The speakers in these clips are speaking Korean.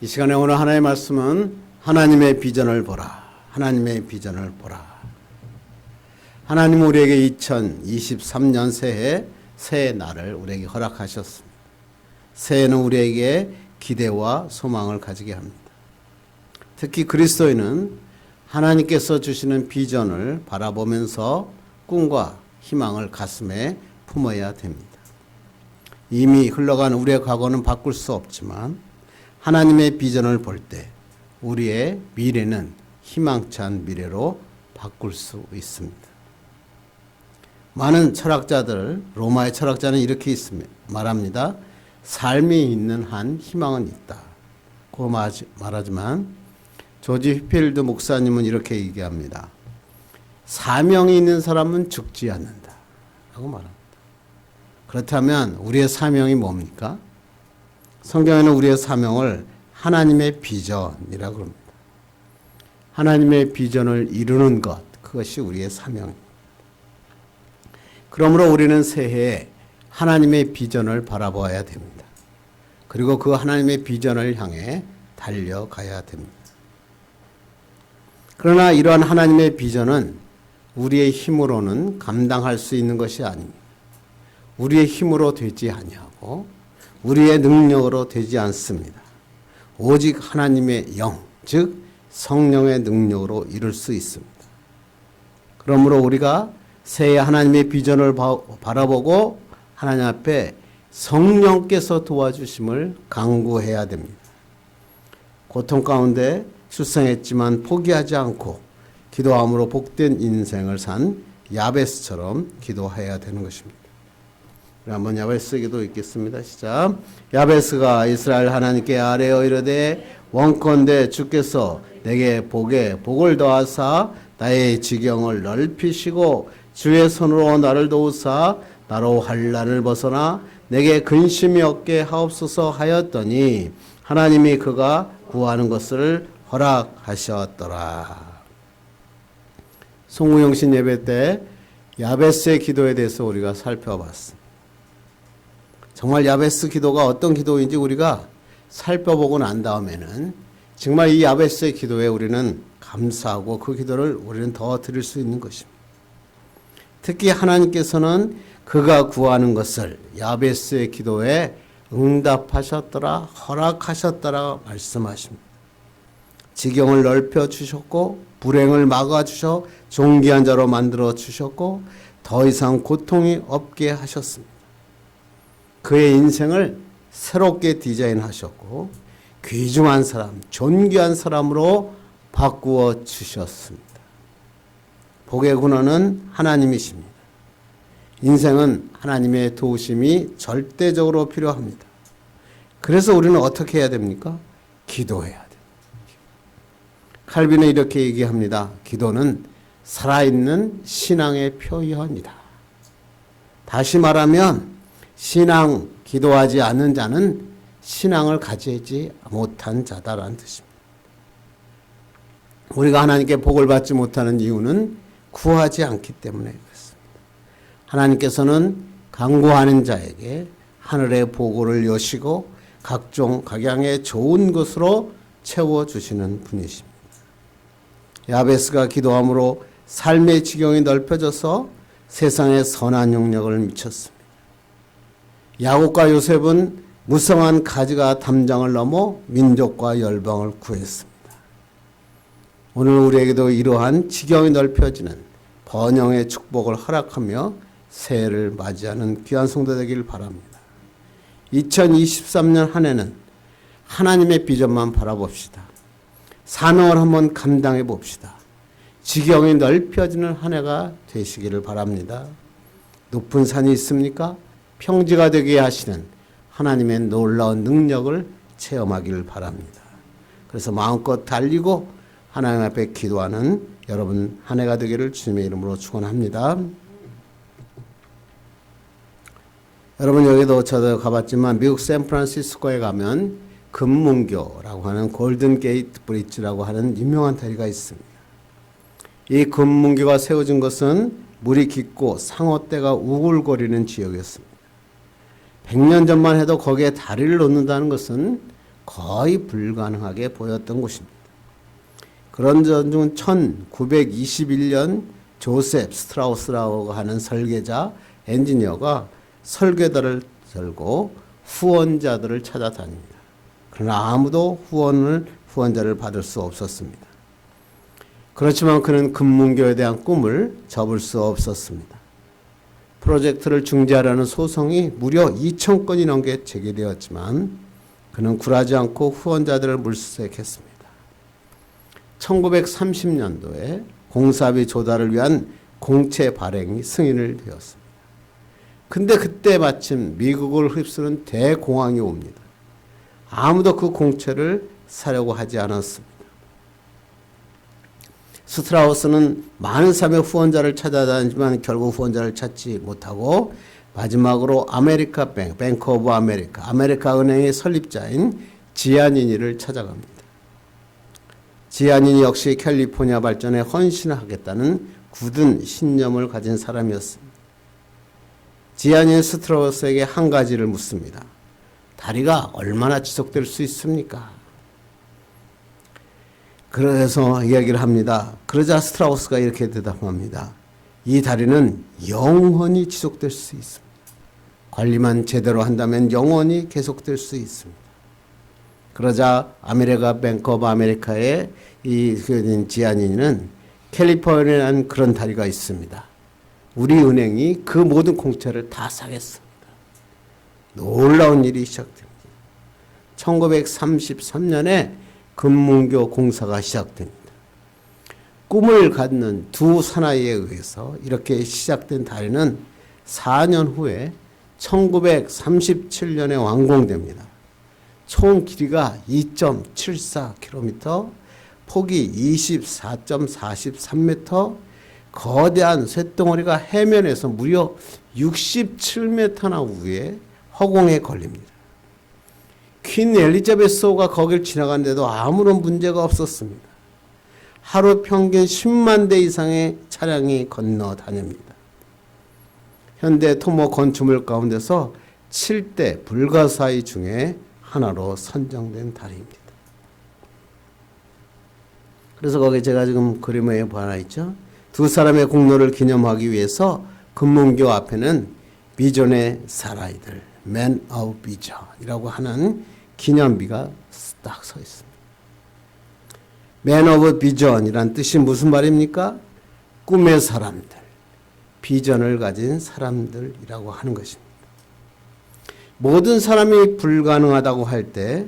이 시간에 오늘 하나님의 말씀은 하나님의 비전을 보라. 하나님의 비전을 보라. 하나님은 우리에게 2023년 새해 새해 날을 우리에게 허락하셨습니다. 새해는 우리에게 기대와 소망을 가지게 합니다. 특히 그리스도인은 하나님께서 주시는 비전을 바라보면서 꿈과 희망을 가슴에 품어야 됩니다. 이미 흘러간 우리의 과거는 바꿀 수 없지만 하나님의 비전을 볼 때 우리의 미래는 희망찬 미래로 바꿀 수 있습니다. 많은 철학자들, 로마의 철학자는 이렇게 말합니다. 삶이 있는 한 희망은 있다. 고 말하지만 조지 휘필드 목사님은 이렇게 얘기합니다. 사명이 있는 사람은 죽지 않는다. 라고 말합니다. 그렇다면 우리의 사명이 뭡니까? 성경에는 우리의 사명을 하나님의 비전이라고 합니다. 하나님의 비전을 이루는 것, 그것이 우리의 사명입니다. 그러므로 우리는 새해에 하나님의 비전을 바라보아야 됩니다. 그리고 그 하나님의 비전을 향해 달려가야 됩니다. 그러나 이러한 하나님의 비전은 우리의 힘으로는 감당할 수 있는 것이 아닙니다. 우리의 힘으로 되지 아니하고 우리의 능력으로 되지 않습니다. 오직 하나님의 영, 즉 성령의 능력으로 이룰 수 있습니다. 그러므로 우리가 새해 하나님의 비전을 바라보고 하나님 앞에 성령께서 도와주심을 간구해야 됩니다. 고통 가운데 출생했지만 포기하지 않고 기도함으로 복된 인생을 산 야베스처럼 기도해야 되는 것입니다. 한번 야베스 기도 읽겠습니다. 시작. 야베스가 이스라엘 하나님께 아뢰어 이르되 원컨대 주께서 내게 복을 더하사 나의 지경을 넓히시고 주의 손으로 나를 도우사 나로 환난을 벗어나 내게 근심이 없게 하옵소서 하였더니 하나님이 그가 구하는 것을 허락하셨더라. 송우영신 예배 때 야베스의 기도에 대해서 우리가 살펴봤습니다. 정말 야베스 기도가 어떤 기도인지 우리가 살펴보고 난 다음에는 정말 이 야베스의 기도에 우리는 감사하고 그 기도를 우리는 더 드릴 수 있는 것입니다. 특히 하나님께서는 그가 구하는 것을 야베스의 기도에 응답하셨더라, 허락하셨더라 말씀하십니다. 지경을 넓혀 주셨고 불행을 막아 주셔 존귀한 자로 만들어 주셨고 더 이상 고통이 없게 하셨습니다. 그의 인생을 새롭게 디자인하셨고 귀중한 사람, 존귀한 사람으로 바꾸어 주셨습니다. 복의 근원은 하나님이십니다. 인생은 하나님의 도우심이 절대적으로 필요합니다. 그래서 우리는 어떻게 해야 됩니까? 기도해야 됩니다. 칼빈은 이렇게 얘기합니다. 기도는 살아있는 신앙의 표현이다. 다시 말하면 신앙, 기도하지 않는 자는 신앙을 가지지 못한 자다라는 뜻입니다. 우리가 하나님께 복을 받지 못하는 이유는 구하지 않기 때문에 그렇습니다. 하나님께서는 간구하는 자에게 하늘의 보고를 여시고 각종 각양의 좋은 것으로 채워주시는 분이십니다. 야베스가 기도함으로 삶의 지경이 넓혀져서 세상에 선한 영역을 미쳤습니다. 야곱과 요셉은 무성한 가지가 담장을 넘어 민족과 열방을 구했습니다. 오늘 우리에게도 이러한 지경이 넓혀지는 번영의 축복을 허락하며 새해를 맞이하는 귀한 성도 되길 바랍니다. 2023년 한 해는 하나님의 비전만 바라봅시다. 사명을 한번 감당해 봅시다. 지경이 넓혀지는 한 해가 되시기를 바랍니다. 높은 산이 있습니까? 평지가 되게 하시는 하나님의 놀라운 능력을 체험하기를 바랍니다. 그래서 마음껏 달리고 하나님 앞에 기도하는 여러분 한 해가 되기를 주님의 이름으로 축원합니다. 여러분 여기도 저도 가봤지만 미국 샌프란시스코에 가면 금문교라고 하는 골든 게이트 브릿지라고 하는 유명한 다리가 있습니다. 이 금문교가 세워진 것은 물이 깊고 상어떼가 우글거리는 지역이었습니다. 100년 전만 해도 거기에 다리를 놓는다는 것은 거의 불가능하게 보였던 것입니다. 그런 점 중 1921년 조셉 스트라우스라고 하는 설계자, 엔지니어가 설계도를 들고 후원자들을 찾아다닙니다. 그러나 아무도 후원자를 받을 수 없었습니다. 그렇지만 그는 금문교에 대한 꿈을 접을 수 없었습니다. 프로젝트를 중지하려는 소송이 무려 2,000건이 넘게 제기되었지만 그는 굴하지 않고 후원자들을 물색했습니다. 1930년도에 공사비 조달을 위한 공채 발행이 승인을 되었습니다. 근데 그때 마침 미국을 휩쓰는 대공황이 옵니다. 아무도 그 공채를 사려고 하지 않았습니다. 스트라우스는 많은 사람의 후원자를 찾아다니지만 결국 후원자를 찾지 못하고 마지막으로 뱅크 오브 아메리카 은행의 설립자인 지아니니를 찾아갑니다. 지아니니 역시 캘리포니아 발전에 헌신하겠다는 굳은 신념을 가진 사람이었습니다. 지아니는 스트라우스에게 한 가지를 묻습니다. 다리가 얼마나 지속될 수 있습니까? 그래서 이야기를 합니다. 그러자 스트라우스가 이렇게 대답합니다. 이 다리는 영원히 지속될 수 있습니다. 관리만 제대로 한다면 영원히 계속될 수 있습니다. 그러자 뱅크 오브 아메리카의 이 지아니는 캘리포니아에는 그런 다리가 있습니다. 우리 은행이 그 모든 공채를 다 사겠습니다. 놀라운 일이 시작됩니다. 1933년에 금문교 공사가 시작됩니다. 꿈을 갖는 두 사나이에 의해서 이렇게 시작된 다리는 4년 후에 1937년에 완공됩니다. 총 길이가 2.74km, 폭이 24.43m, 거대한 쇳덩어리가 해면에서 무려 67m나 위에 허공에 걸립니다. 퀸 엘리자베스호가 거길 지나갔는데도 아무런 문제가 없었습니다. 하루 평균 10만 대 이상의 차량이 건너 다닙니다. 현대 토목 건축물 가운데서 7대 불가사의 중에 하나로 선정된 다리입니다. 그래서 거기 제가 지금 그림에 하나 있죠. 두 사람의 공로를 기념하기 위해서 금문교 앞에는 비전의 사나이들, Man of Vision이라고 하는 기념비가 딱 서 있습니다. Man of Vision이란 뜻이 무슨 말입니까? 꿈의 사람들, 비전을 가진 사람들이라고 하는 것입니다. 모든 사람이 불가능하다고 할 때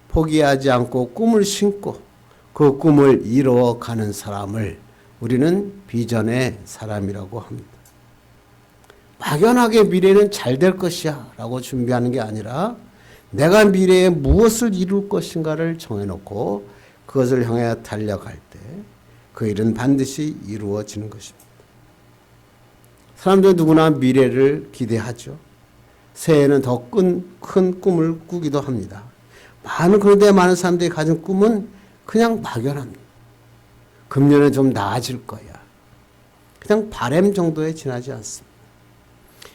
포기하지 않고 꿈을 심고 그 꿈을 이루어가는 사람을 우리는 비전의 사람이라고 합니다. 막연하게 미래는 잘 될 것이야 라고 준비하는 게 아니라 내가 미래에 무엇을 이룰 것인가를 정해놓고 그것을 향해 달려갈 때 그 일은 반드시 이루어지는 것입니다. 사람들 누구나 미래를 기대하죠. 새해에는 더 큰 꿈을 꾸기도 합니다. 그런데 많은 사람들이 가진 꿈은 그냥 막연합니다. 금년에 좀 나아질 거야. 그냥 바람 정도에 지나지 않습니다.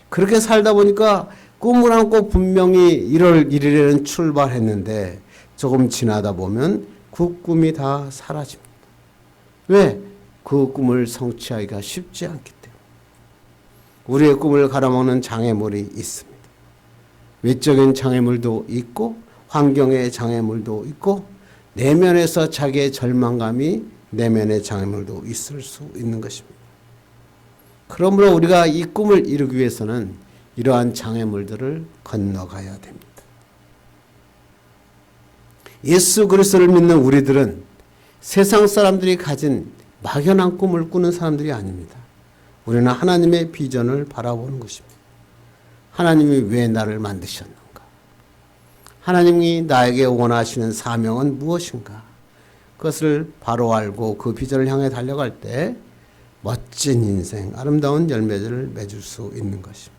그렇게 살다 보니까 꿈을 안고 분명히 1월 1일에는 출발했는데 조금 지나다 보면 그 꿈이 다 사라집니다. 왜? 그 꿈을 성취하기가 쉽지 않기 때문에. 우리의 꿈을 갈아먹는 장애물이 있습니다. 외적인 장애물도 있고 환경의 장애물도 있고 내면에서 자기의 절망감이 내면의 장애물도 있을 수 있는 것입니다. 그러므로 우리가 이 꿈을 이루기 위해서는 이러한 장애물들을 건너가야 됩니다. 예수 그리스도를 믿는 우리들은 세상 사람들이 가진 막연한 꿈을 꾸는 사람들이 아닙니다. 우리는 하나님의 비전을 바라보는 것입니다. 하나님이 왜 나를 만드셨는가? 하나님이 나에게 원하시는 사명은 무엇인가? 그것을 바로 알고 그 비전을 향해 달려갈 때 멋진 인생, 아름다운 열매들을 맺을 수 있는 것입니다.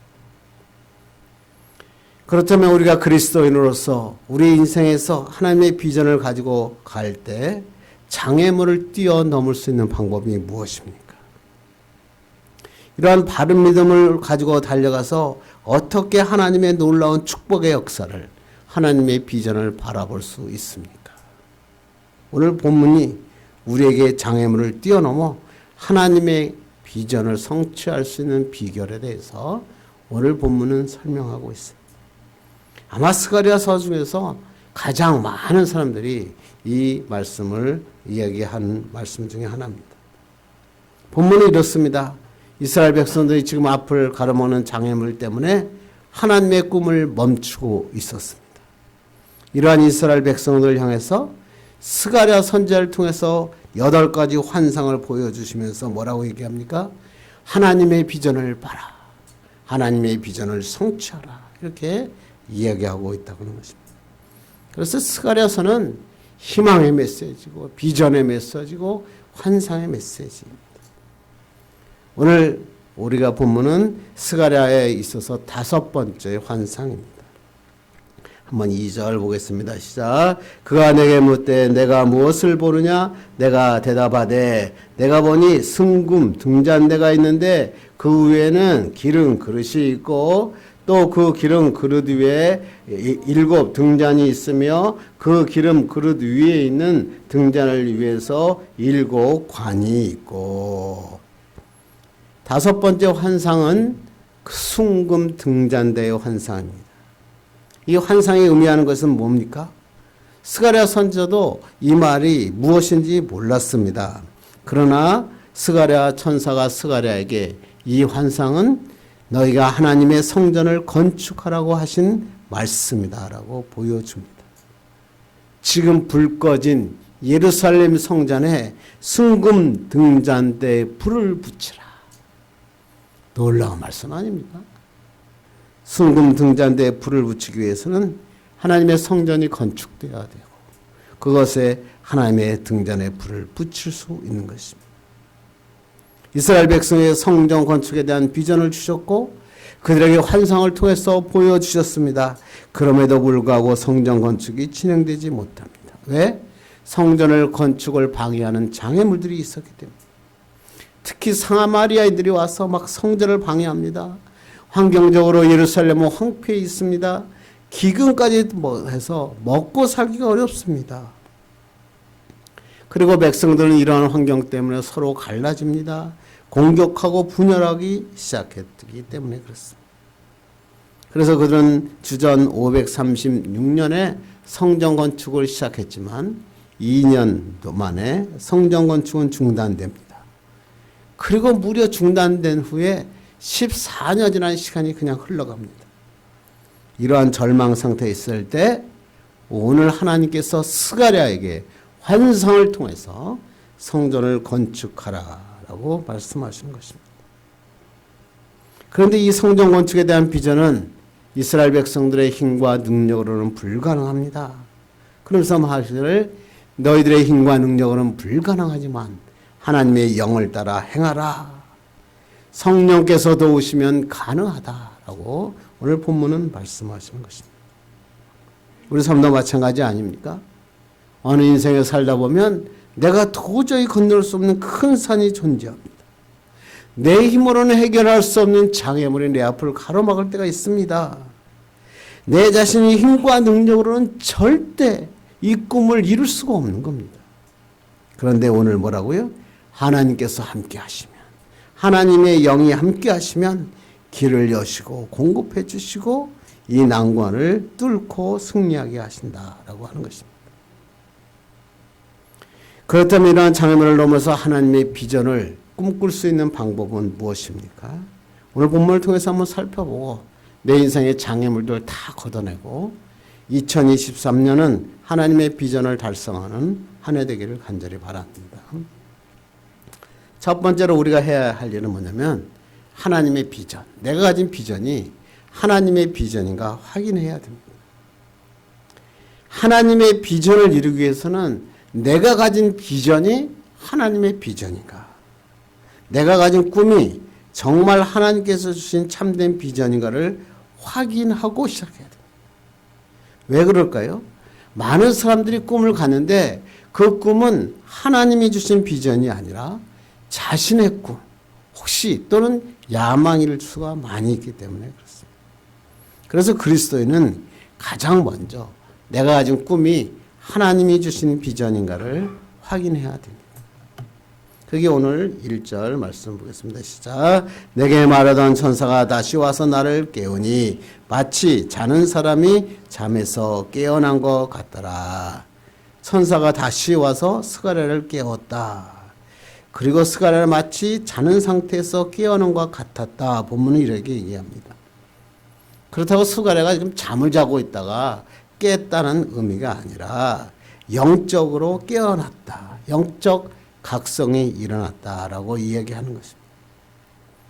그렇다면 우리가 그리스도인으로서 우리 인생에서 하나님의 비전을 가지고 갈 때 장애물을 뛰어넘을 수 있는 방법이 무엇입니까? 이러한 바른 믿음을 가지고 달려가서 어떻게 하나님의 놀라운 축복의 역사를 하나님의 비전을 바라볼 수 있습니까? 오늘 본문이 우리에게 장애물을 뛰어넘어 하나님의 비전을 성취할 수 있는 비결에 대해서 오늘 본문은 설명하고 있습니다. 아마 스가랴서 중에서 가장 많은 사람들이 이 말씀을 이야기한 말씀 중에 하나입니다. 본문은 이렇습니다. 이스라엘 백성들이 지금 앞을 가로막는 장애물 때문에 하나님의 꿈을 멈추고 있었습니다. 이러한 이스라엘 백성들을 향해서 스가랴 선지자를 통해서 8가지 환상을 보여주시면서 뭐라고 얘기합니까? 하나님의 비전을 봐라. 하나님의 비전을 성취하라. 이렇게 이야기하고 있다고 하는 것입니다. 그래서 스가랴서는 희망의 메시지고 비전의 메시지고 환상의 메시지입니다. 오늘 우리가 본문은 스가랴에 있어서 5번째 환상입니다. 한번 2절 보겠습니다. 시작. 그가 내게 묻되 내가 무엇을 보느냐? 내가 대답하되 내가 보니 승금 등잔대가 있는데 그 위에는 기름 그릇이 있고 또 그 기름 그릇 위에 7 등잔이 있으며 그 기름 그릇 위에 있는 등잔을 위해서 7 관이 있고. 5번째 환상은 순금 등잔대의 환상입니다. 이 환상이 의미하는 것은 뭡니까? 스가랴 선지자도 이 말이 무엇인지 몰랐습니다. 그러나 스가랴 천사가 스가랴에게 이 환상은 너희가 하나님의 성전을 건축하라고 하신 말씀이다 라고 보여줍니다. 지금 불 꺼진 예루살렘 성전에 순금 등잔대에 불을 붙이라. 놀라운 말씀 아닙니까? 순금 등잔대에 불을 붙이기 위해서는 하나님의 성전이 건축되어야 되고 그것에 하나님의 등잔에 불을 붙일 수 있는 것입니다. 이스라엘 백성의 성전 건축에 대한 비전을 주셨고 그들에게 환상을 통해서 보여주셨습니다. 그럼에도 불구하고 성전 건축이 진행되지 못합니다. 왜? 성전을 건축을 방해하는 장애물들이 있었기 때문에. 특히 사마리아인들이 와서 막 성전을 방해합니다. 환경적으로 예루살렘은 황폐해 있습니다. 기근까지 해서 먹고 살기가 어렵습니다. 그리고 백성들은 이러한 환경 때문에 서로 갈라집니다. 공격하고 분열하기 시작했기 때문에 그렇습니다. 그래서 그들은 주전 536년에 성전 건축을 시작했지만 2년 만에 성전 건축은 중단됩니다. 그리고 무려 중단된 후에 14년이라는 시간이 그냥 흘러갑니다. 이러한 절망 상태에 있을 때 오늘 하나님께서 스가랴에게 환상을 통해서 성전을 건축하라라고 말씀하시는 것입니다. 그런데 이 성전 건축에 대한 비전은 이스라엘 백성들의 힘과 능력으로는 불가능합니다. 그러면서 말씀을 너희들의 힘과 능력으로는 불가능하지만 하나님의 영을 따라 행하라. 성령께서 도우시면 가능하다라고 오늘 본문은 말씀하시는 것입니다. 우리 삶도 마찬가지 아닙니까? 어느 인생에 살다 보면 내가 도저히 건널 수 없는 큰 산이 존재합니다. 내 힘으로는 해결할 수 없는 장애물이 내 앞을 가로막을 때가 있습니다. 내 자신의 힘과 능력으로는 절대 이 꿈을 이룰 수가 없는 겁니다. 그런데 오늘 뭐라고요? 하나님께서 함께 하시면, 하나님의 영이 함께 하시면 길을 여시고 공급해 주시고 이 난관을 뚫고 승리하게 하신다라고 하는 것입니다. 그렇다면 이러한 장애물을 넘어서 하나님의 비전을 꿈꿀 수 있는 방법은 무엇입니까? 오늘 본문을 통해서 한번 살펴보고 내 인생의 장애물들 다 걷어내고 2023년은 하나님의 비전을 달성하는 한 해 되기를 간절히 바랍니다. 첫 번째로 우리가 해야 할 일은 뭐냐면 하나님의 비전, 내가 가진 비전이 하나님의 비전인가 확인해야 됩니다. 하나님의 비전을 이루기 위해서는 내가 가진 비전이 하나님의 비전인가, 내가 가진 꿈이 정말 하나님께서 주신 참된 비전인가를 확인하고 시작해야 됩니다. 왜 그럴까요? 많은 사람들이 꿈을 갖는데 그 꿈은 하나님이 주신 비전이 아니라 자신의 꿈, 혹시 또는 야망일 수가 많이 있기 때문에 그렇습니다. 그래서 그리스도인은 가장 먼저 내가 가진 꿈이 하나님이 주신 비전인가를 확인해야 됩니다. 그게 오늘 1절 말씀 보겠습니다. 시작. 내게 말하던 천사가 다시 와서 나를 깨우니 마치 자는 사람이 잠에서 깨어난 것 같더라. 천사가 다시 와서 스가랴를 깨웠다. 그리고 스가랴를 마치 자는 상태에서 깨어난 것 같았다. 본문은 이렇게 얘기합니다. 그렇다고 스가랴가 지금 잠을 자고 있다가 깼다는 의미가 아니라 영적으로 깨어났다. 영적 각성이 일어났다라고 이야기하는 것입니다.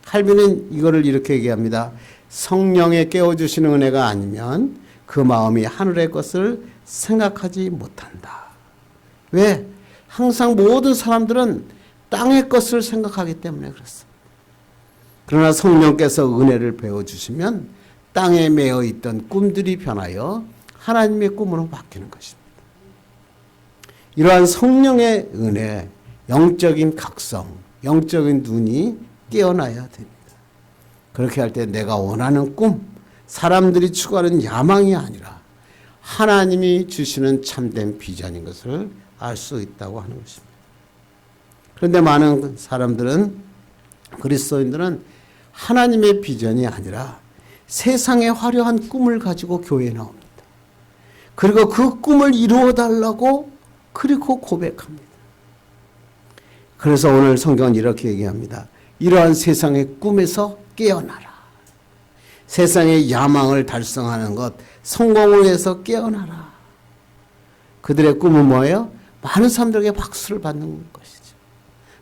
칼빈은 이거를 이렇게 얘기합니다. 성령의 깨워주시는 은혜가 아니면 그 마음이 하늘의 것을 생각하지 못한다. 왜? 항상 모든 사람들은 땅의 것을 생각하기 때문에 그렇습니다. 그러나 성령께서 은혜를 배워주시면 땅에 매여 있던 꿈들이 변하여 하나님의 꿈으로 바뀌는 것입니다. 이러한 성령의 은혜, 영적인 각성, 영적인 눈이 깨어나야 됩니다. 그렇게 할 때 내가 원하는 꿈, 사람들이 추구하는 야망이 아니라 하나님이 주시는 참된 비전인 것을 알 수 있다고 하는 것입니다. 그런데 많은 사람들은, 그리스도인들은 하나님의 비전이 아니라 세상의 화려한 꿈을 가지고 교회에 나옵니다. 그리고 그 꿈을 이루어 달라고 그리고 고백합니다. 그래서 오늘 성경은 이렇게 얘기합니다. 이러한 세상의 꿈에서 깨어나라. 세상의 야망을 달성하는 것, 성공을 해서 깨어나라. 그들의 꿈은 뭐예요? 많은 사람들에게 박수를 받는 것이죠.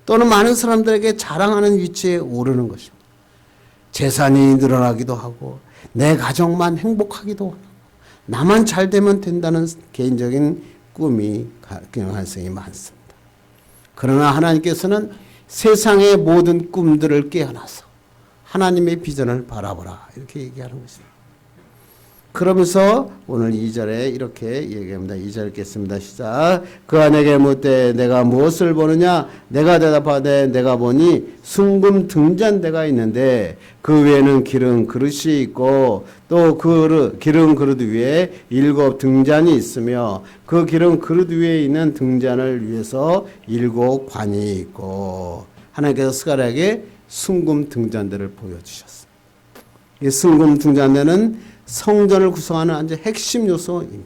또는 많은 사람들에게 자랑하는 위치에 오르는 것입니다. 재산이 늘어나기도 하고 내 가정만 행복하기도 하고 나만 잘 되면 된다는 개인적인 꿈이 가능성이 많습니다. 그러나 하나님께서는 세상의 모든 꿈들을 깨어나서 하나님의 비전을 바라보라 이렇게 얘기하는 것입니다. 그러면서 오늘 2절에 이렇게 얘기합니다. 2절 읽겠습니다. 시작. 그가 내게 묻되 내가 무엇을 보느냐? 내가 대답하되 내가 보니 숭금 등잔대가 있는데 그 위에는 기름 그릇이 있고 또 기름 그릇 위에 7 등잔이 있으며 그 기름 그릇 위에 있는 등잔을 위해서 7 관이 있고 하나님께서 스가랴에게 숭금 등잔대를 보여주셨습니다. 이 숭금 등잔대는 성전을 구성하는 아주 핵심 요소입니다.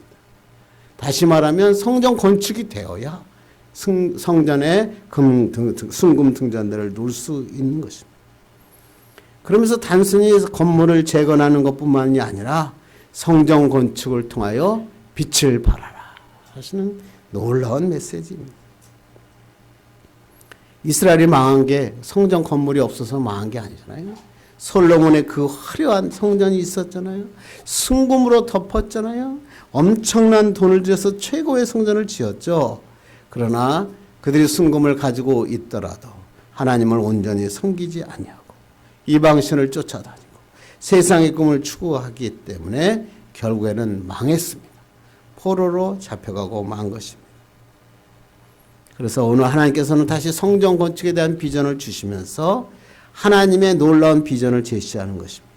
다시 말하면 성전 건축이 되어야 성전에 숭금 등잔대를 놓을 수 있는 것입니다. 그러면서 단순히 건물을 재건하는 것뿐만이 아니라 성전 건축을 통하여 빛을 발하라 하시는 놀라운 메시지입니다. 이스라엘이 망한 게 성전 건물이 없어서 망한 게 아니잖아요. 솔로몬의 그 화려한 성전이 있었잖아요. 순금으로 덮었잖아요. 엄청난 돈을 들여서 최고의 성전을 지었죠. 그러나 그들이 순금을 가지고 있더라도 하나님을 온전히 섬기지 아니하고 이방신을 쫓아다니고 세상의 꿈을 추구하기 때문에 결국에는 망했습니다. 포로로 잡혀가고 만 것입니다. 그래서 오늘 하나님께서는 다시 성전 건축에 대한 비전을 주시면서 하나님의 놀라운 비전을 제시하는 것입니다.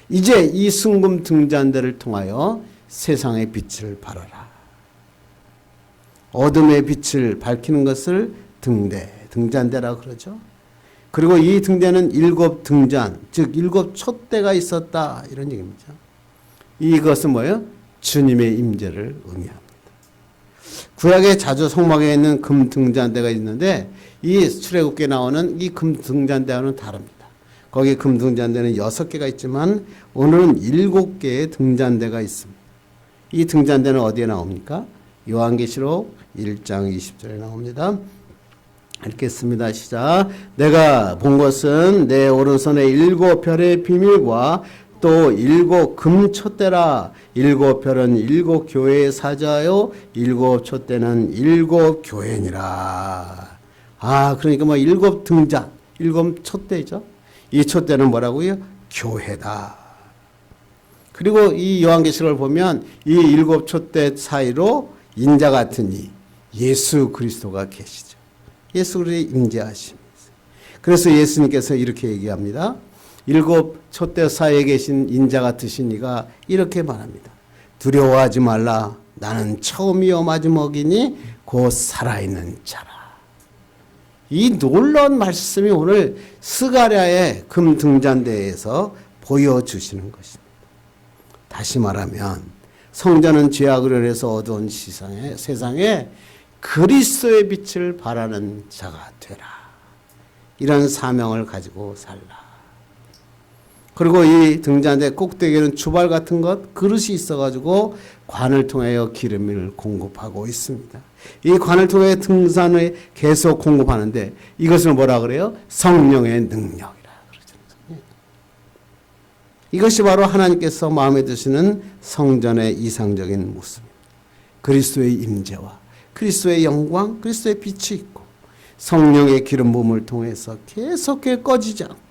이제 이 숭금 등잔대를 통하여 세상의 빛을 발하라. 어둠의 빛을 밝히는 것을 등잔대라고 그러죠. 그리고 이 등대는 7 등잔, 즉 7 촛대가 있었다 이런 얘기입니다. 이것은 뭐예요? 주님의 임재를 의미합니다. 구약에 자주 성막에 있는 금 등잔대가 있는데 이 출애굽기에 나오는 이 금 등잔대와는 다릅니다. 거기 금 등잔대는 6개가 있지만 오늘은 7개의 등잔대가 있습니다. 이 등잔대는 어디에 나옵니까? 요한계시록 1장 20절에 나옵니다. 읽겠습니다. 시작. 내가 본 것은 내 오른손에 7 별의 비밀과 또 7 금촛대라. 7 별은 7 교회의 사자요 7 촛대는 7 교회니라. 그러니까 뭐 7 등잔, 7 촛대죠. 이 촛대는 뭐라고요? 교회다. 그리고 이 요한계시록을 보면 이 7 촛대 사이로 인자 같은 이 예수 그리스도가 계시죠. 예수 그리스도의 임재하십니다. 그래서 예수님께서 이렇게 얘기합니다. 7 촛대 사이에 계신 인자 같으신 이가 이렇게 말합니다. 두려워하지 말라. 나는 처음이요 마지막이니 곧 살아있는 자라. 이 놀라운 말씀이 오늘 스가랴의 금 등잔대에서 보여주시는 것입니다. 다시 말하면 성자는 죄악으로 인해서 어두운 세상에 그리스도의 빛을 발하는 자가 되라. 이런 사명을 가지고 살라. 그리고 이 등잔대 꼭대기에는 주발 같은 것, 그릇이 있어가지고 관을 통하여 기름을 공급하고 있습니다. 이 관을 통해 등산에 계속 공급하는데 이것을 뭐라 그래요? 성령의 능력이라 그러죠. 이것이 바로 하나님께서 마음에 드시는 성전의 이상적인 모습입니다. 그리스도의 임재와 그리스도의 영광, 그리스도의 빛이 있고 성령의 기름 부음을 통해서 계속해 꺼지지 않고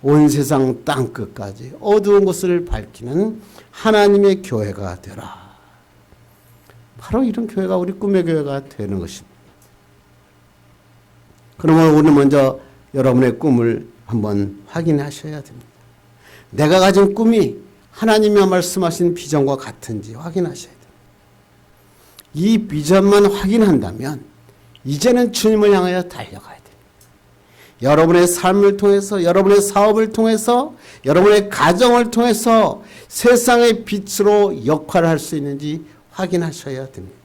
온 세상 땅끝까지 어두운 곳을 밝히는 하나님의 교회가 되라. 바로 이런 교회가 우리 꿈의 교회가 되는 것입니다. 그러면 오늘 먼저 여러분의 꿈을 한번 확인하셔야 됩니다. 내가 가진 꿈이 하나님이 말씀하신 비전과 같은지 확인하셔야 됩니다. 이 비전만 확인한다면 이제는 주님을 향하여 달려가야 됩니다. 여러분의 삶을 통해서, 여러분의 사업을 통해서, 여러분의 가정을 통해서 세상의 빛으로 역할을 할 수 있는지 확인하셔야 됩니다.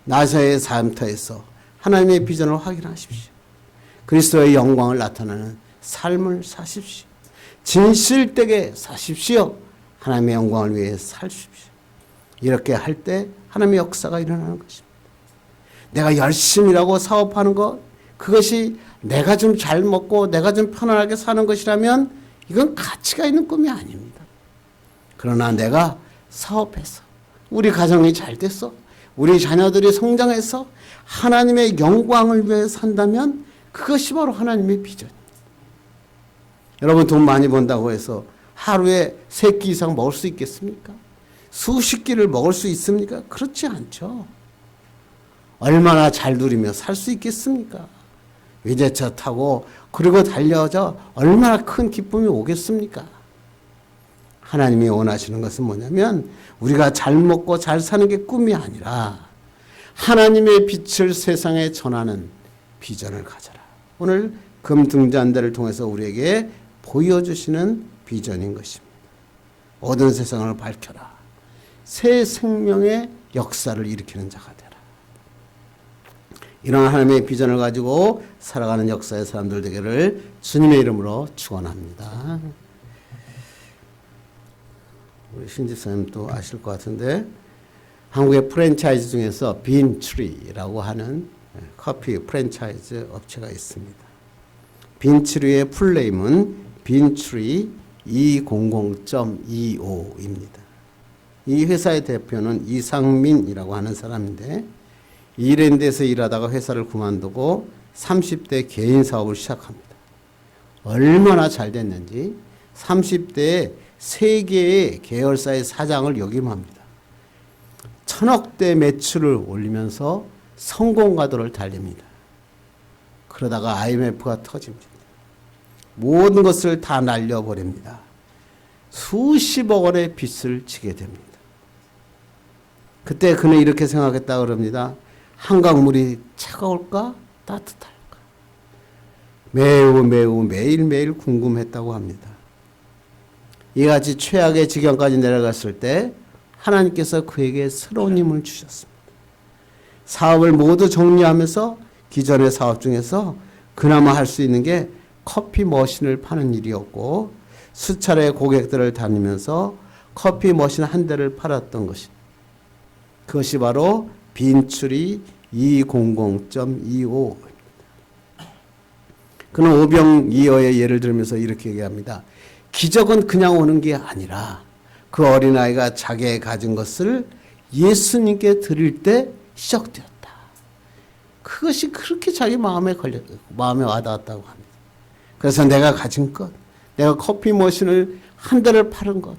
나사의 삶터에서 하나님의 비전을 확인하십시오. 그리스도의 영광을 나타내는 삶을 사십시오. 진실되게 사십시오. 하나님의 영광을 위해 사십시오. 이렇게 할 때 하나님의 역사가 일어나는 것입니다. 내가 열심히 일하고 사업하는 것, 그것이 내가 좀 잘 먹고 내가 좀 편안하게 사는 것이라면 이건 가치가 있는 꿈이 아닙니다. 그러나 내가 사업해서 우리 가정이 잘 돼서 우리 자녀들이 성장해서 하나님의 영광을 위해 산다면 그것이 바로 하나님의 비전입니다. 여러분 돈 많이 번다고 해서 하루에 3끼 이상 먹을 수 있겠습니까? 수십 끼를 먹을 수 있습니까? 그렇지 않죠. 얼마나 잘 누리며 살 수 있겠습니까? 외제차 타고 그리고 달려져 얼마나 큰 기쁨이 오겠습니까? 하나님이 원하시는 것은 뭐냐면 우리가 잘 먹고 잘 사는 게 꿈이 아니라 하나님의 빛을 세상에 전하는 비전을 가져라. 오늘 금등잔대를 통해서 우리에게 보여주시는 비전인 것입니다. 어두운 세상을 밝혀라. 새 생명의 역사를 일으키는 자가 되라. 이런 하나님의 비전을 가지고 살아가는 역사의 사람들 되기를 주님의 이름으로 축원합니다. 우리 신지사님 또 아실 것 같은데 한국의 프랜차이즈 중에서 빈트리라고 하는 커피 프랜차이즈 업체가 있습니다. 빈트리의 풀네임은 빈트리 200.25입니다. 이 회사의 대표는 이상민이라고 하는 사람인데 이랜드에서 일하다가 회사를 그만두고 30대 개인 사업을 시작합니다. 얼마나 잘 됐는지 30대에 3개의 계열사의 사장을 역임합니다. 1000억대 매출을 올리면서 성공가도를 달립니다. 그러다가 IMF가 터집니다. 모든 것을 다 날려버립니다. 수십억 원의 빚을 지게 됩니다. 그때 그는 이렇게 생각했다 그럽니다. 한강물이 차가울까 따뜻할까? 매일매일 궁금했다고 합니다. 이같이 최악의 지경까지 내려갔을 때 하나님께서 그에게 새로운 힘을 주셨습니다. 사업을 모두 정리하면서 기존의 사업 중에서 그나마 할 수 있는 게 커피 머신을 파는 일이었고 수차례 고객들을 다니면서 커피 머신 한 대를 팔았던 것입니다. 그것이 바로 빈트리 200.25입니다. 그는 오병이어의 예를 들면서 이렇게 얘기합니다. 기적은 그냥 오는 게 아니라 그 어린아이가 자기의 가진 것을 예수님께 드릴 때 시작되었다. 그것이 그렇게 자기 마음에 와닿았다고 합니다. 그래서 내가 가진 것, 내가 커피 머신을 한 대를 파는 것,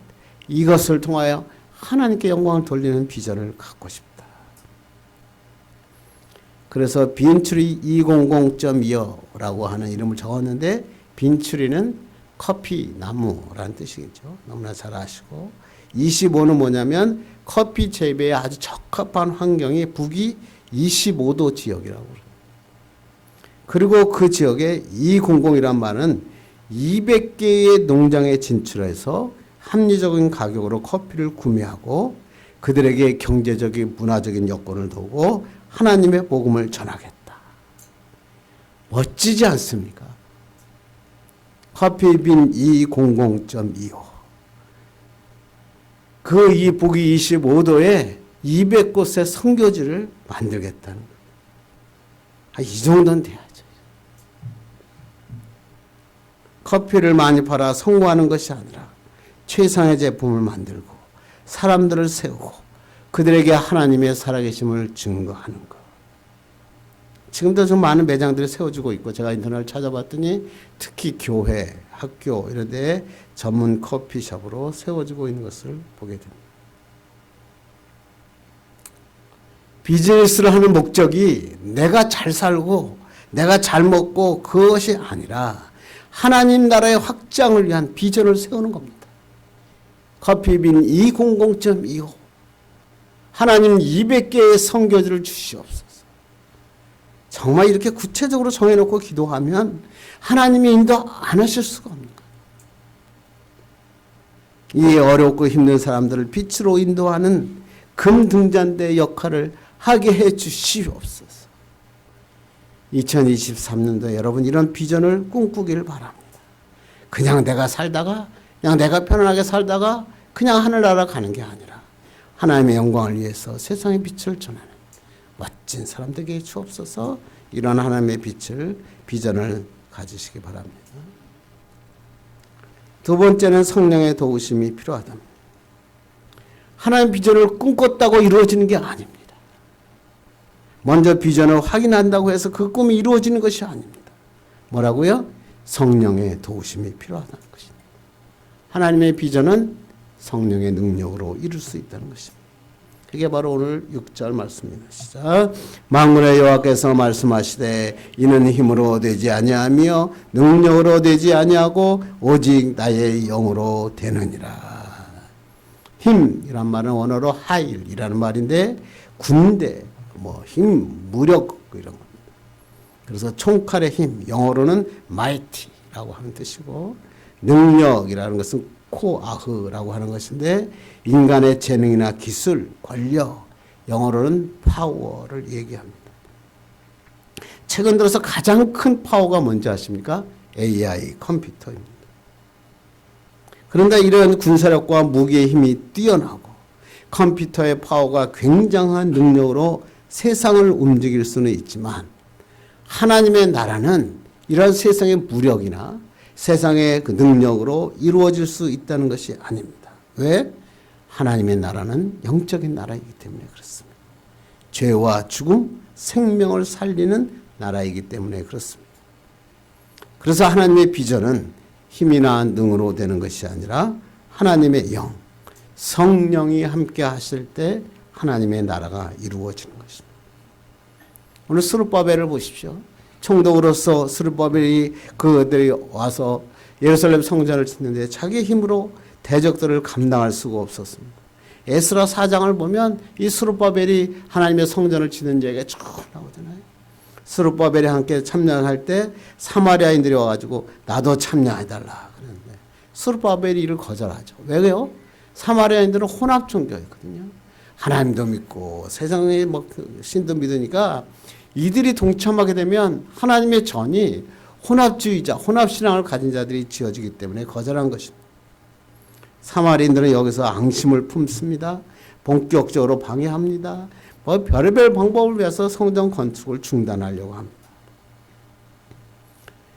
이것을 통하여 하나님께 영광을 돌리는 비전을 갖고 싶다. 그래서 빈트리 200.25라고 하는 이름을 적었는데 빈트리는 커피 나무라는 뜻이겠죠. 너무나 잘 아시고 25는 뭐냐면 커피 재배에 아주 적합한 환경이 북위 25도 지역이라고 그래요. 그리고 그 지역에 200이란 말은 200개의 농장에 진출해서 합리적인 가격으로 커피를 구매하고 그들에게 경제적인 문화적인 여건을 두고 하나님의 복음을 전하겠다. 멋지지 않습니까? 커피빈 200.25 그 이 북위 25도에 200곳의 선교지를 만들겠다는 거예요. 이 정도는 돼야죠. 커피를 많이 팔아 성공하는 것이 아니라 최상의 제품을 만들고 사람들을 세우고 그들에게 하나님의 살아계심을 증거하는 것. 지금도 좀 많은 매장들이 세워지고 있고 제가 인터넷을 찾아봤더니 특히 교회, 학교 이런 데에 전문 커피숍으로 세워지고 있는 것을 보게 됩니다. 비즈니스를 하는 목적이 내가 잘 살고 내가 잘 먹고 그것이 아니라 하나님 나라의 확장을 위한 비전을 세우는 겁니다. 커피빈 200.25 하나님 200개의 선교지를 주시옵소서. 정말 이렇게 구체적으로 정해놓고 기도하면 하나님이 인도 안 하실 수가 없는 거예요. 이 어렵고 힘든 사람들을 빛으로 인도하는 금등잔대의 역할을 하게 해 주시옵소서. 2023년도에 여러분 이런 비전을 꿈꾸기를 바랍니다. 그냥 내가 살다가 그냥 내가 편안하게 살다가 그냥 하늘나라 가는 게 아니라 하나님의 영광을 위해서 세상의 빛을 전하는 멋진 사람 되게 해 주옵소서. 이런 하나님의 비전을 가지시기 바랍니다. 두 번째는 성령의 도우심이 필요하답니다. 하나님의 비전을 꿈꿨다고 이루어지는 게 아닙니다. 먼저 비전을 확인한다고 해서 그 꿈이 이루어지는 것이 아닙니다. 뭐라고요? 성령의 도우심이 필요하다는 것입니다. 하나님의 비전은 성령의 능력으로 이룰 수 있다는 것입니다. 그게 바로 오늘 6절 말씀입니다. 시작. 만군의 여호와께서 말씀하시되 이는 힘으로 되지 아니하며 능력으로 되지 아니하고 오직 나의 영으로 되느니라. 힘이란 말은 원어로 하일이라는 말인데 군대, 힘, 무력 이런 겁니다. 그래서 총칼의 힘, 영어로는 mighty라고 하는 뜻이고 능력이라는 것은 코아흐라고 하는 것인데 인간의 재능이나 기술, 권력, 영어로는 파워를 얘기합니다. 최근 들어서 가장 큰 파워가 뭔지 아십니까? AI, 컴퓨터입니다. 그런데 이런 군사력과 무기의 힘이 뛰어나고 컴퓨터의 파워가 굉장한 능력으로 세상을 움직일 수는 있지만 하나님의 나라는 이런 세상의 무력이나 세상의 그 능력으로 이루어질 수 있다는 것이 아닙니다. 왜? 하나님의 나라는 영적인 나라이기 때문에 그렇습니다. 죄와 죽음, 생명을 살리는 나라이기 때문에 그렇습니다. 그래서 하나님의 비전은 힘이나 능으로 되는 것이 아니라 하나님의 영, 성령이 함께 하실 때 하나님의 나라가 이루어지는 것입니다. 오늘 스룹바벨을 보십시오. 총독으로서 스룹바벨이 그들이 와서 예루살렘 성전을 짓는데 자기 힘으로 대적들을 감당할 수가 없었습니다. 에스라 4장을 보면 이 스룹바벨이 하나님의 성전을 짓는 얘기가 쭉 나오잖아요. 스룹바벨이 함께 참여할 때 사마리아인들이 와가지고 나도 참여해달라 그러는데 스룹바벨이 이를 거절하죠. 왜요? 사마리아인들은 혼합 종교였거든요. 하나님도 믿고 세상의 신도 믿으니까 이들이 동참하게 되면 하나님의 전이 혼합주의자, 혼합신앙을 가진 자들이 지어지기 때문에 거절한 것입니다. 사마리인들은 여기서 앙심을 품습니다. 본격적으로 방해합니다. 별의별 방법을 위해서 성전 건축을 중단하려고 합니다.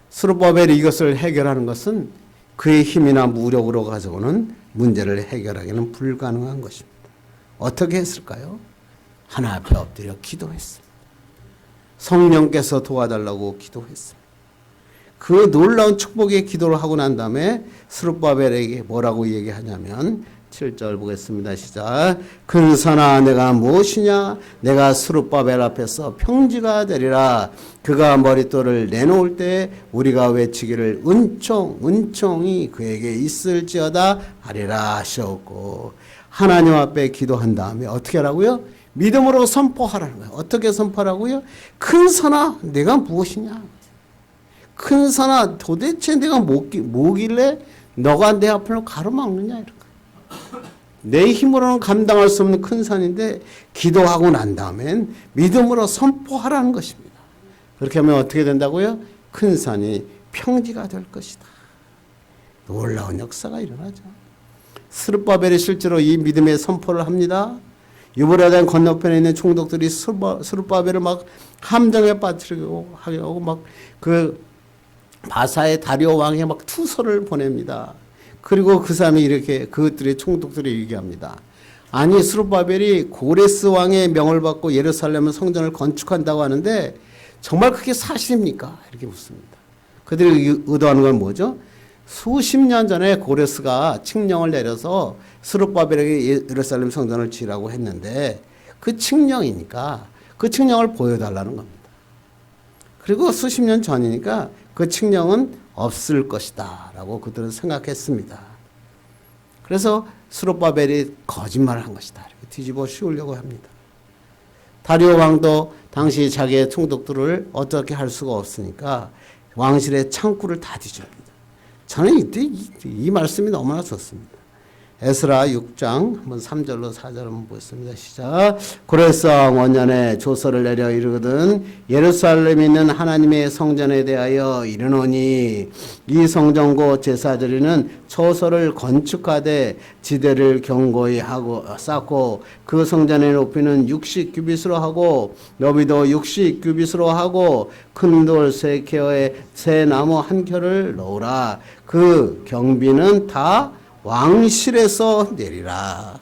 스룹바벨이 이것을 해결하는 것은 그의 힘이나 무력으로 가져오는 문제를 해결하기는 불가능한 것입니다. 어떻게 했을까요? 하나 앞에 엎드려 기도했습니다. 성령께서 도와달라고 기도했습니다. 그 놀라운 축복의 기도를 하고 난 다음에 스룹바벨에게 뭐라고 얘기하냐면 7절 보겠습니다. 시작. 근사나 내가 무엇이냐? 내가 스룹바벨 앞에서 평지가 되리라. 그가 머릿돌을 내놓을 때 우리가 외치기를 은총이 그에게 있을지어다 하리라 하셨고 하나님 앞에 기도한 다음에 어떻게 하라고요? 믿음으로 선포하라는 거예요. 어떻게 선포하라고요? 큰 선아, 내가 무엇이냐? 큰 선아, 도대체 내가 뭐길래 너가 내 앞을 가로막느냐? 이런 거예요. 내 힘으로는 감당할 수 없는 큰 산인데 기도하고 난 다음엔 믿음으로 선포하라는 것입니다. 그렇게 하면 어떻게 된다고요? 큰 산이 평지가 될 것이다. 놀라운 역사가 일어나죠. 스룹바벨이 실제로 이 믿음의 선포를 합니다. 유브라데 건너편에 있는 총독들이 스룹바벨을 막 함정에 빠뜨리고 하고 막 그 바사의 다리오 왕에 막 투서를 보냅니다. 그리고 그 사람이 이렇게 그것들의 총독들이 얘기합니다. 아니 스룹바벨이 고레스 왕의 명을 받고 예루살렘 성전을 건축한다고 하는데 정말 그게 사실입니까? 이렇게 묻습니다. 그들이 의도하는 건 뭐죠? 수십 년 전에 고레스가 칙령을 내려서 스룹바벨에게 예루살렘 성전을 지으라고 했는데 그 칙령이니까 그 칙령을 보여달라는 겁니다. 그리고 수십 년 전이니까 그 칙령은 없을 것이다 라고 그들은 생각했습니다. 그래서 스룹바벨이 거짓말을 한 것이다 이렇게 뒤집어 씌우려고 합니다. 다리오 왕도 당시 자기의 총독들을 어떻게 할 수가 없으니까 왕실의 창구를 다 뒤집니다. 저는 이때 이 말씀이 너무나 좋습니다. 에스라 6장 한번 3절로 4절 한번 보겠습니다. 시작. 고레스 왕 원년에 조서를 내려 이르거든 예루살렘에 있는 하나님의 성전에 대하여 이르노니 이 성전고 제사드리는 처소를 건축하되 지대를 견고히 하고 쌓고 그 성전의 높이는 60규빗으로 하고 너비도 60규빗으로 하고 큰 돌 3켜에 새 나무 1켜를 놓으라. 그 경비는 다 왕실에서 내리라.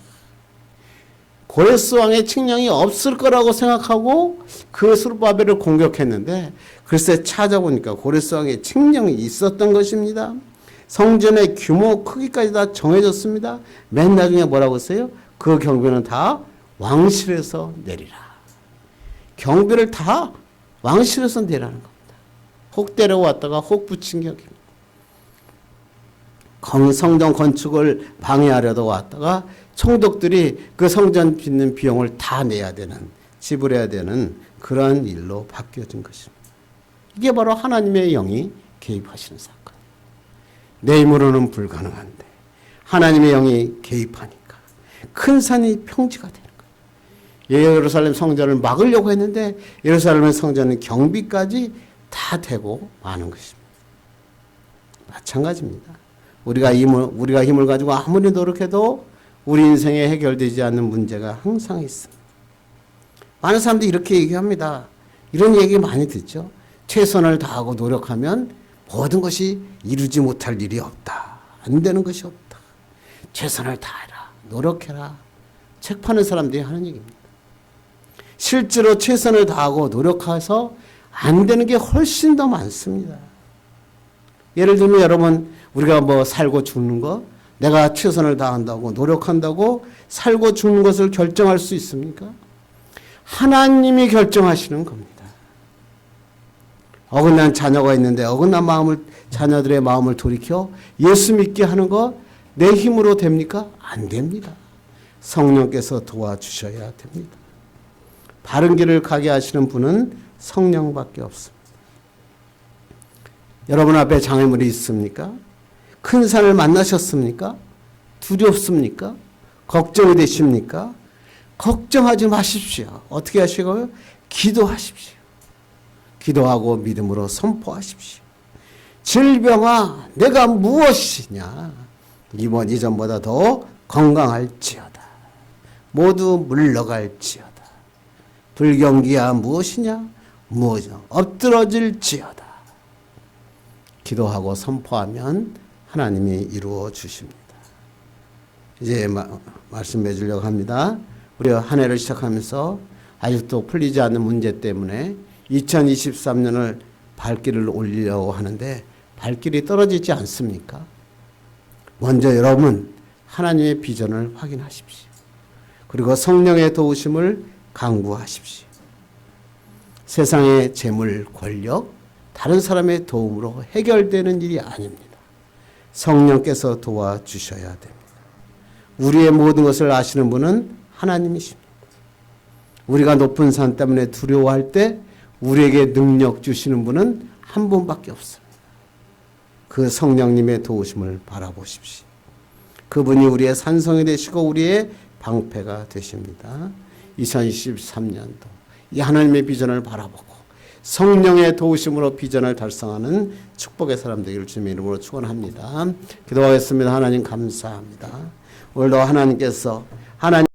고레스 왕의 칙령이 없을 거라고 생각하고 그 스룹바벨을 공격했는데 글쎄 찾아보니까 고레스 왕의 칙령이 있었던 것입니다. 성전의 규모 크기까지 다 정해졌습니다. 맨 나중에 뭐라고 했어요? 그 경비는 다 왕실에서 내리라. 경비를 다 왕실에서 내라는 겁니다. 혹 데려왔다가 혹 붙인 격입니다. 성전 건축을 방해하려다 왔다가 총독들이 그 성전 짓는 비용을 다 내야 되는, 지불해야 되는 그런 일로 바뀌어진 것입니다. 이게 바로 하나님의 영이 개입하시는 사건. 내 힘으로는 불가능한데 하나님의 영이 개입하니까 큰 산이 평지가 되는 거예요. 예루살렘 성전을 막으려고 했는데 예루살렘 성전은 경비까지 다 되고 마는 것입니다. 마찬가지입니다. 우리가 힘을 가지고 아무리 노력해도 우리 인생에 해결되지 않는 문제가 항상 있습니다. 많은 사람들이 이렇게 얘기합니다. 이런 얘기 많이 듣죠. 최선을 다하고 노력하면 모든 것이 이루지 못할 일이 없다. 안 되는 것이 없다. 최선을 다해라. 노력해라. 책 파는 사람들이 하는 얘기입니다. 실제로 최선을 다하고 노력해서 안 되는 게 훨씬 더 많습니다. 예를 들면 여러분 우리가 뭐 살고 죽는 거 내가 최선을 다한다고 노력한다고 살고 죽는 것을 결정할 수 있습니까? 하나님이 결정하시는 겁니다. 어긋난 자녀가 있는데 어긋난 자녀들의 마음을 돌이켜 예수 믿게 하는 거 내 힘으로 됩니까? 안 됩니다. 성령께서 도와주셔야 됩니다. 바른 길을 가게 하시는 분은 성령밖에 없습니다. 여러분 앞에 장애물이 있습니까? 큰 산을 만나셨습니까? 두렵습니까? 걱정이 되십니까? 걱정하지 마십시오. 어떻게 하시고요? 기도하십시오. 기도하고 믿음으로 선포하십시오. 질병아, 내가 무엇이냐? 이전보다 더 건강할지어다. 모두 물러갈지어다. 불경기야 무엇이냐? 엎드러질지어다. 기도하고 선포하면 하나님이 이루어 주십니다. 이제 말씀 맺으려고 합니다. 우리가 한 해를 시작하면서 아직도 풀리지 않는 문제 때문에 2023년을 발길을 올리려고 하는데 발길이 떨어지지 않습니까? 먼저 여러분 하나님의 비전을 확인하십시오. 그리고 성령의 도우심을 강구하십시오. 세상의 재물, 권력, 다른 사람의 도움으로 해결되는 일이 아닙니다. 성령께서 도와주셔야 됩니다. 우리의 모든 것을 아시는 분은 하나님이십니다. 우리가 높은 산 때문에 두려워할 때 우리에게 능력 주시는 분은 한 분밖에 없습니다. 그 성령님의 도우심을 바라보십시오. 그분이 우리의 산성이 되시고 우리의 방패가 되십니다. 2023년도 이 하나님의 비전을 바라보고 성령의 도우심으로 비전을 달성하는 축복의 사람 되기를 주님의 이름으로 축원합니다. 기도하겠습니다. 하나님 감사합니다. 오늘도 하나님께서 하나님